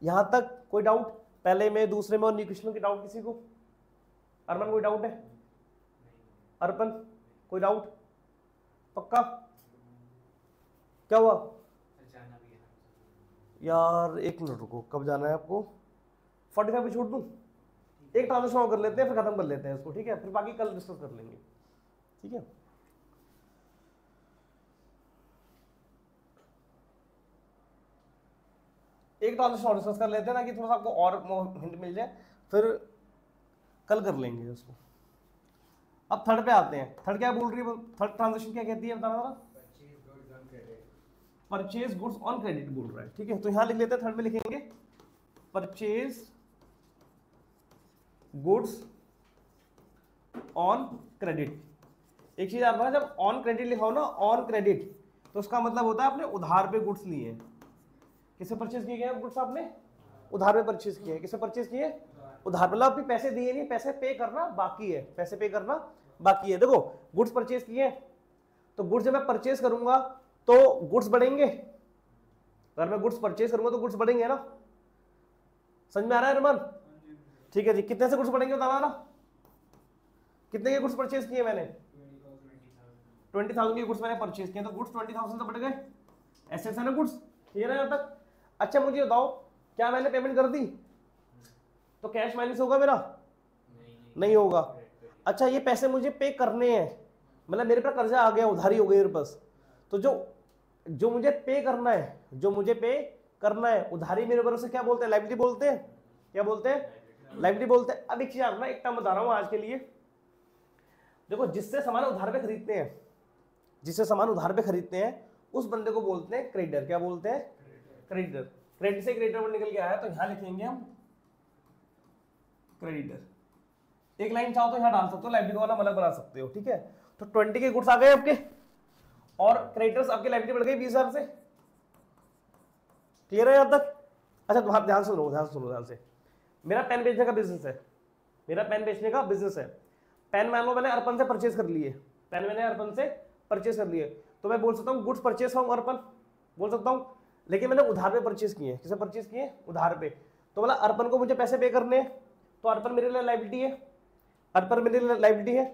यहां तक कोई डाउट? पहले में, दूसरे में और न्यू इक्वेशन की डाउट किसी को? अरमान कोई डाउट है? अर्पण कोई डाउट? पक्का? क्या हुआ यार? एक मिनट रुको, कब जाना है आपको? 45 पे छोड़ दूं? एक ट्रांजेक्शन और कर लेते हैं, फिर खत्म कर लेते हैं इसको, ठीक है? फिर बाकी कल डिस्कस कर लेंगे, ठीक है? एक ट्रांजेक्शन और डिस्कस कर लेते हैं ना, कि थोड़ा सा आपको और हिंट मिल जाए, फिर कल कर लेंगे उसको। अब थर्ड पे आते हैं। थर्ड क्या बोल रही है? थर्ड ट्रांजेक्शन क्या कहती है बताना जरा? परचेज गुड्स ऑन क्रेडिट बोल रहा है, ठीक है? तो यहां लिख लेते हैं, थर्ड में लिखेंगे परचेज गुड्स ऑन क्रेडिट। एक चीज आप जब ऑन क्रेडिट लिखा हो ना, ऑन क्रेडिट, तो उसका मतलब होता है आपने उधार पे गुड्स लिए हैं। किसे परचेज किए गए गुड्स आपने? उधार में परचेज किए। किसे परचेज किए? उधार। मतलब अभी पैसे दिए नहीं, पैसे पे करना बाकी है, पैसे पे करना बाकी है। देखो गुड्स परचेज किए, तो गुड्स जब मैं परचेज करूंगा तो गुड्स बढ़ेंगे। अगर मैं गुड्स परचेज करूंगा तो गुड्स बढ़ेंगे ना। समझ में आ रहा है अरमान? ठीक है जी। कितने से गुड्स बढ़ेंगे बताना ना, कितने के गुड्स परचेज किए मैंने? 20,000 के गुड्स मैंने परचेज किए, तो गुड्स 20,000 तो बढ़ गए, एसेट्स है ना गुड्स। ठीक है यहाँ तक? अच्छा मुझे बताओ, क्या मैंने पेमेंट कर दी तो कैश माइनस होगा मेरा? नहीं होगा। अच्छा ये पैसे मुझे पे करने हैं, मतलब मेरे पर कर्जा आ गया, उधारी हो गई मेरे पास, तो जो मुझे पे करना है, जो मुझे पे करना है उधारी मेरे ऊपर, से क्या बोलते हैं? लायबिलिटी बोलते हैं। क्या बोलते हैं? लायबिलिटी बोलते हैं। अब एक चीज आपको एक टर्म बता रहा हूं आज के लिए। देखो जिससे सामान उधार पे खरीदते हैं, जिससे सामान उधार पे खरीदते हैं उस बंदे को बोलते हैं क्रेडिटर। क्या बोलते हैं? क्रेडिटर। क्रेडिट से क्रेडिटर वर्ड निकल के आया, तो यहां लिखेंगे हम क्रेडिटर। एक लाइन चाहो तो यहां डाल सकते हो, लायबिलिटी वाला अलग बना सकते हो। ठीक है, तो 20 के गुड्स आ गए आपके और क्रेडिटर्स आपकी लायबिलिटी बढ़ गई 20,000 से। क्लियर है यहां तक? अच्छा तो आप ध्यान सुनो, ध्यान से। मेरा पेन बेचने का बिजनेस है, मेरा पेन बेचने का बिजनेस है। पेन मान लो मैंने अर्पण से परचेज कर लिए, पेन मैंने अर्पण से परचेज कर लिए, तो मैं बोल सकता हूँ गुड्स परचेज फ्रॉम अर्पण, बोल सकता हूँ। लेकिन मैंने उधार पे परचेज किए। किसे परचेज किए? उधार पे। तो मतलब अर्पण को मुझे पैसे पे करने हैं, तो अर्पण मेरे लिए लायबिलिटी है, अर्पण मेरे लिए लायबिलिटी है।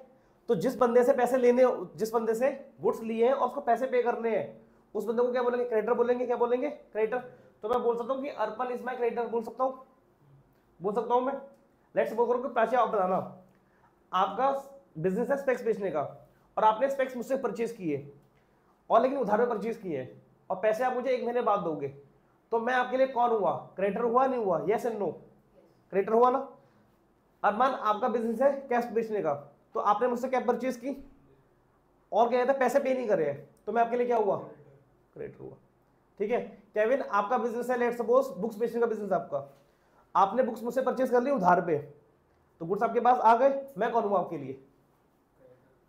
तो जिस बंदे से पैसे लेने, जिस बंदे से गुड्स लिए हैं और उसको पैसे पे करने हैं, उस बंदे को क्या बोलेंगे? क्रेडिटर बोलेंगे। क्या बोलेंगे? क्रेडिटर। तो मैं बोल सकता हूँ कि अर्पण इज माय क्रेडिटर, बोल सकता हूँ मैं। लेट्स सपोज करो कि प्राची आप बताना, आपका बिजनेस है स्पेक्स बेचने का और आपने स्पेक्स मुझसे परचेज किए और लेकिन उधार में परचेज किए और पैसे आप मुझे 1 महीने बाद दोगे, तो मैं आपके लिए कौन हुआ? क्रेडिटर हुआ नहीं हुआ? Yes and no? क्रेडिटर हुआ ना। अरमान आपका बिजनेस है कैश बेचने का, तो आपने मुझसे कैब परचेज की और क्या कहते हैं पैसे पे नहीं करे हैं, तो मैं आपके लिए क्या हुआ? क्रेडिटर हुआ। ठीक है। केविन आपका बिजनेस है लेट्स सपोज बुक्स बेचने का बिजनेस आपका, आपने बुक्स मुझसे परचेज कर ली उधार पे, तो गुड्स आपके पास आ गए, मैं कौन हुआ आपके लिए?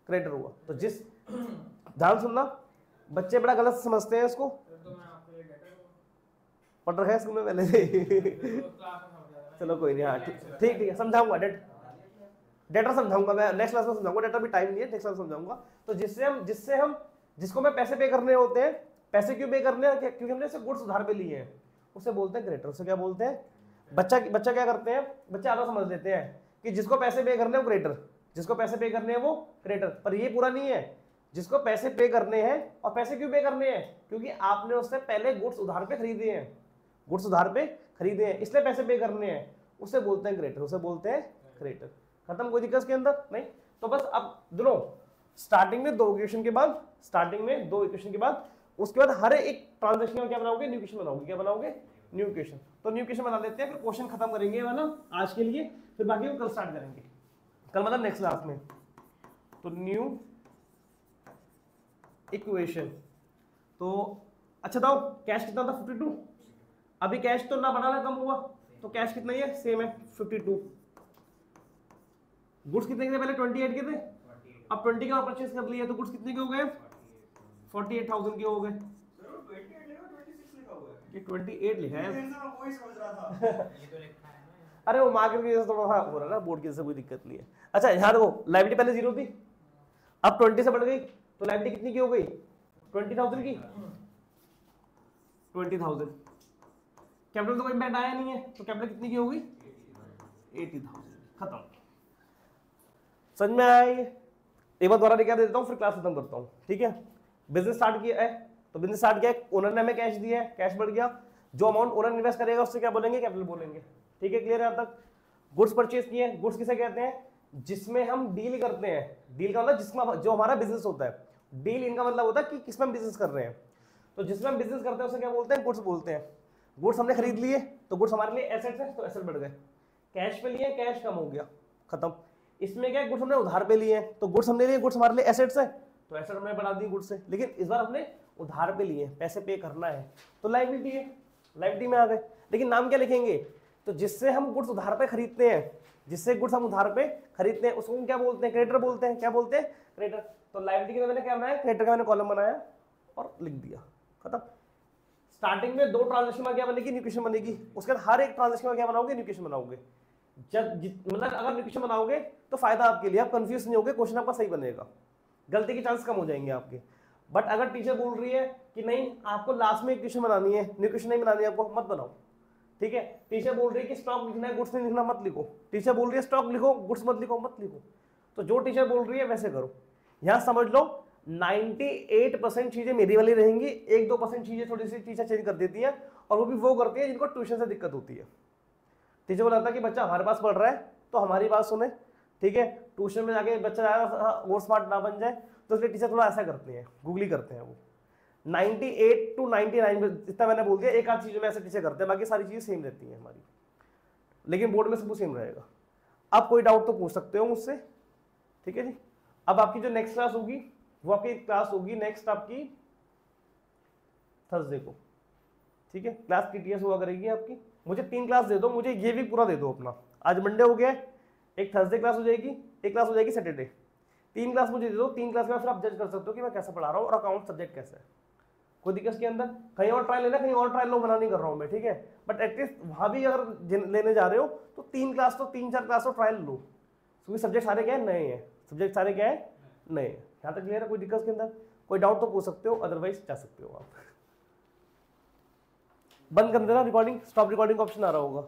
क्रेडिटर हुआ। तो जिस ध्यान सुनना, बच्चे बड़ा गलत समझते हैं इसको, पढ़ रखा है स्कूल में पहले से। चलो कोई नहीं, हाँ ठीक है समझाऊंगा, डेटा समझाऊंगा मैं नेक्स्ट क्लास में समझाऊंगा, डेटा भी टाइम नहीं है, नेक्स्ट क्लास में समझाऊंगा। तो जिससे हम जिसको मैं पैसे पे करने होते हैं, पैसे क्यों पे करने हैं? क्योंकि हमने इससे गुड्स उधार पे लिए हैं, उसे बोलते हैं क्रेडिटर। उसे क्या बोलते हैं? बच्चा क्या करते हैं, बच्चे आधा समझ लेते हैं कि जिसको पैसे पे करने हैं वो क्रेडिटर, जिसको पैसे पे करने हैं वो क्रेडिटर, पर ये पूरा नहीं है। जिसको पैसे पे करने हैं, और पैसे क्यों पे करने हैं? क्योंकि आपने उससे पहले गुड्स उधार पे खरीदे हैं, गुड्स उधार पे खरीदे हैं, इसलिए पैसे पे करने हैं, उसे बोलते हैं क्रेडिटर, उसे बोलते हैं क्रेडिटर। खत्म? कोई दिक्कत के अंदर नहीं? तो बस अब दोनों स्टार्टिंग में 2 इक्वेशन के बाद, उसके बाद हर एक ट्रांजेक्शन में क्या बनाओगे? न्यू इक्वेशन बनाओगे। क्या बनाओगे? New equation. तो न्यू इक्वेशन बना लेते हैं, फिर क्वेश्चन खत्म करेंगे है ना आज के लिए, फिर बाकी को कल स्टार्ट करेंगे, कल मतलब नेक्स्ट क्लास में। तो न्यू इक्वेशन। तो अच्छा बताओ कैश कितना था? 52। अभी कैश तो ना बढ़ा ना कम हुआ, तो कैश कितना ही है? सेम है 52। गुड्स कितने के थे पहले? 28 के थे, अब 20 का परचेज कर लिया, तो गुड्स कितने के हो गए? 48,000 के हो गए। ये 28 लिखा है। अरे वो मार्केट की वजह से थोड़ा सा हो रहा है ना, बोर्ड की वजह से कोई दिक्कत नहीं है। अच्छा यहाँ देखो, लायबिलिटी पहले 0 थी, अब 20 से बढ़ गई, तो लायबिलिटी कितनी की हो गई? 20,000 की। 20,000। कैपिटल तो कोई इम्पैक्ट आया नहीं है, तो कैपिटल कितनी की होगी? 80,000। खत्म। समझ में आया ये? एक बार दोबारा लिखा देता हूँ, फिर क्लास खत्म करता हूँ। ठीक है। बिजनेस स्टार्ट किया है, तो बिजनेस स्टार्ट किया है, ओनर ने हमें कैश दिया है, कैश बढ़ गया, जो अमाउंट ओनर इन्वेस्ट करेगा उससे क्या बोलेंगे? कैपिटल बोलेंगे। ठीक है, क्लियर है यहाँ तक? गुड्स परचेज किए, गुड्स किसे कहते हैं? जिसमें हम डील करते हैं। डील का मतलब जिसमें जो हमारा बिजनेस होता है, डील इनका मतलब होता है कि किसमें हम बिजनेस कर रहे हैं, तो जिसमें हम बिजनेस करते हैं उसे क्या बोलते हैं? गुड्स बोलते हैं। गुड्स हमने खरीद लिए, तो गुड्स हमारे लिए एसेट्स है, तो एसेट बढ़ गए। कैश पे लिए, कैश कम हो गया, खत्म। इसमें क्या है? गुड्स हमने उधार पे लिए हैं, तो गुड्स हमने लिए, गुड्स हमारे लिए एसेट्स है, तो एसेट हमने बढ़ा दी गुड्स से। लेकिन इस बार हमने उधार पे लिए, पैसे पे करना है, तो लायबिलिटी है, लायबिलिटी में आ गए। लेकिन नाम क्या लिखेंगे? तो जिससे हम गुड्स उधार पे खरीदते हैं, जिससे गुड्स हम उधार पे खरीदते हैं, उसको हम क्या बोलते हैं? क्रेडिटर बोलते हैं। क्या बोलते हैं? क्रेडिटर। तो लायबिलिटी के मैंने क्या बनाया? क्रेडिटर का मैंने कॉलम बनाया और लिख दिया, खत्म। स्टार्टिंग में 2 ट्रांजेक्शन में क्या बनेगी, न्यू इक्वेशन बनेगी, उसके बाद हर एक ट्रांजेक्शन में क्या बनाओगे, न्यू इक्वेशन बनाओगे। मतलब अगर न्यू इक्वेशन बनाओगे तो फायदा आपके लिए, आप कंफ्यूज नहीं होगे, क्वेश्चन आपका सही बनेगा, गलती के चांस कम हो जाएंगे आपके। बट अगर टीचर बोल रही है कि नहीं आपको लास्ट में इक्वेशन बनानी है, न्यू इक्वेशन नहीं बनानी है आपको, मत बनाओ, ठीक है। टीचर बोल रही है कि स्टॉक लिखना है, गुड्स नहीं लिखना, मत लिखो। टीचर बोल रही है स्टॉक लिखो, गुड्स मत लिखो, मत लिखो। तो जो टीचर बोल रही है वैसे करो। यहां समझ लो 98% चीजें मेरी वाली रहेंगी, 1-2% चीजें थोड़ी सी टीचर चेंज कर देती है, और वो भी वो करती है जिनको ट्यूशन से दिक्कत होती है। टीचर को लगता है कि बच्चा हमारे पास पढ़ रहा है तो हमारी बात सुने, ठीक है, ट्यूशन में जाके बच्चा और स्मार्ट ना बन जाए, तो इसलिए टीचर थोड़ा ऐसा करते हैं, गूगली करते हैं वो। 98 to 99 जितना मैंने बोल दिया, एक आध चीजों में ऐसे टीचर करते हैं, बाकी सारी चीजें सेम रहती हैं हमारी, लेकिन बोर्ड में सब कुछ सेम रहेगा। आप कोई डाउट तो पूछ सकते हो मुझसे, ठीक है जी। अब आपकी जो नेक्स्ट क्लास होगी वो आपकी क्लास होगी नेक्स्ट आपकी थर्सडे को, ठीक है। क्लास टीटीएस हुआ करेगी आपकी। मुझे 3 क्लास दे दो, मुझे ये भी पूरा दे दो अपना। आज मंडे हो गया, एक थर्सडे क्लास हो जाएगी, एक क्लास हो जाएगी सैटरडे। 3 क्लास मुझे दे दो, 3 क्लास में फिर आप जज कर सकते हो कि मैं कैसा पढ़ा रहा हूँ और अकाउंट सब्जेक्ट कैसा है। कोई दिक्कत के अंदर कहीं और ट्रायल लेना, कहीं और ट्रायल लो, मना नहीं कर रहा हूँ मैं, ठीक है। बट एटलीस्ट वहाँ भी अगर लेने जा रहे हो तो 3 क्लास तो 3-4 क्लास तो ट्रायल लो, क्योंकि सब्जेक्ट सारे क्या है, नए हैं। सब्जेक्ट सारे क्या है, नए। यहाँ तक क्लियर है? कोई दिक्कत के अंदर कोई डाउट तो पूछ सकते हो, अदरवाइज जा सकते हो आप। बंद कर देना रिकॉर्डिंग, स्टॉप रिकॉर्डिंग का ऑप्शन आ रहा होगा।